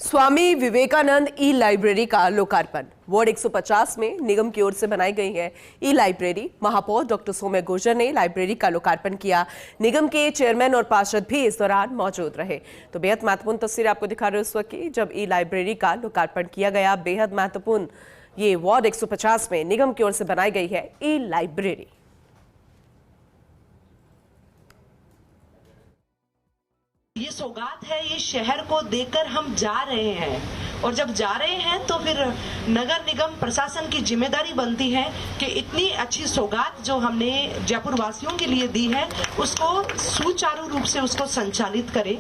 स्वामी विवेकानंद ई library का लोकार्पण। Ward 150 में निगम की ओर से बनाई गई है ई लाइब्रेरी। महापौर डॉक्टर सौम्य गुर्जर ने लाइब्रेरी का लोकार्पण किया। निगम के चेयरमैन और पार्षद भी इस दौरान मौजूद रहे। तो बेहद महत्वपूर्ण तस्वीर आपको दिखा रहे हैं उस वक्त की जब ई लाइब्रेरी का लोकार्पण किया गया। बेहद महत्वपूर्ण ये वार्ड 150 में निगम की ओर से बनाई गई है ई लाइब्रेरी। ये सौगात है, ये शहर को देकर हम जा रहे हैं और जब जा रहे हैं तो फिर नगर निगम प्रशासन की जिम्मेदारी बनती है कि इतनी अच्छी सौगात जो हमने जयपुर वासियों के लिए दी है उसको सुचारू रूप से उसको संचालित करें।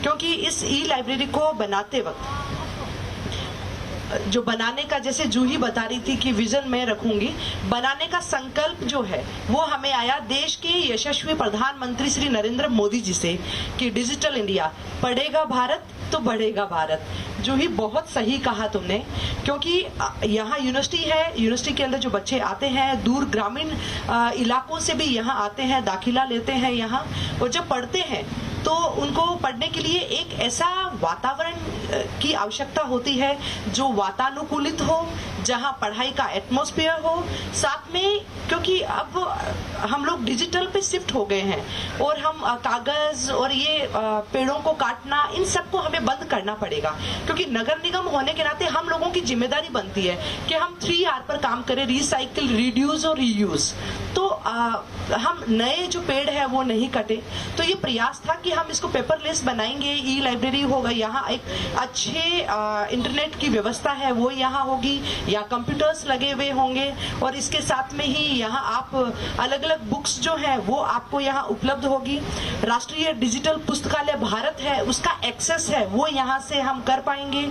क्योंकि इस ई लाइब्रेरी को बनाते वक्त जो बनाने का, जैसे जूही बता रही थी कि विजन में रखूंगी, बनाने का संकल्प जो है वो हमें आया देश के यशस्वी प्रधानमंत्री श्री नरेंद्र मोदी जी से कि डिजिटल इंडिया, पढ़ेगा भारत तो बढ़ेगा भारत। जूही बहुत सही कहा तुमने, क्योंकि यहाँ यूनिवर्सिटी है, यूनिवर्सिटी के अंदर जो बच्चे आते हैं दूर ग्रामीण इलाकों से भी यहाँ आते हैं, दाखिला लेते हैं यहाँ, और जब पढ़ते हैं तो उनको पढ़ने के लिए एक ऐसा वातावरण की आवश्यकता होती है जो वातानुकूलित हो, जहां पढ़ाई का एटमॉस्फेयर हो। साथ में क्योंकि अब हम लोग डिजिटल पे शिफ्ट हो गए हैं और हम कागज और ये पेड़ों को काटना, इन सबको हमें बंद करना पड़ेगा। क्योंकि नगर निगम होने के नाते हम लोगों की जिम्मेदारी बनती है कि हम 3R पर काम करें, रिसाइकिल, रिड्यूस और रीयूज। तो हम नए जो पेड़ है वो नहीं कटे। तो ये प्रयास था कि हम इसको पेपरलेस बनाएंगे, ई लाइब्रेरी होगा, यहाँ एक अच्छे इंटरनेट की व्यवस्था है वो यहाँ होगी, या कंप्यूटर्स लगे हुए होंगे, और इसके साथ में ही यहाँ आप अलग अलग बुक्स जो है वो आपको यहाँ उपलब्ध होगी। राष्ट्रीय डिजिटल पुस्तकालय भारत है उसका एक्सेस है वो यहाँ से हम कर पाएंगे,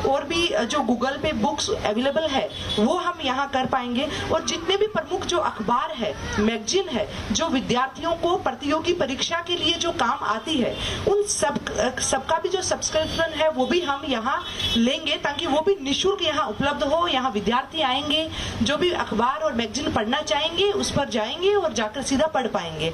और भी जो गूगल पे बुक्स अवेलेबल है वो हम यहाँ कर पाएंगे। और जितने भी प्रमुख जो अखबार है, मैगजीन है, जो विद्यार्थियों को प्रतियोगी परीक्षा के लिए जो काम आती है, उन सबका भी जो सब्सक्रिप्शन है वो भी हम यहाँ लेंगे, ताकि वो भी निःशुल्क यहाँ उपलब्ध हो। यहाँ विद्यार्थी आएंगे, जो भी अखबार और मैगजीन पढ़ना चाहेंगे उस पर जाएंगे और जाकर सीधा पढ़ पाएंगे।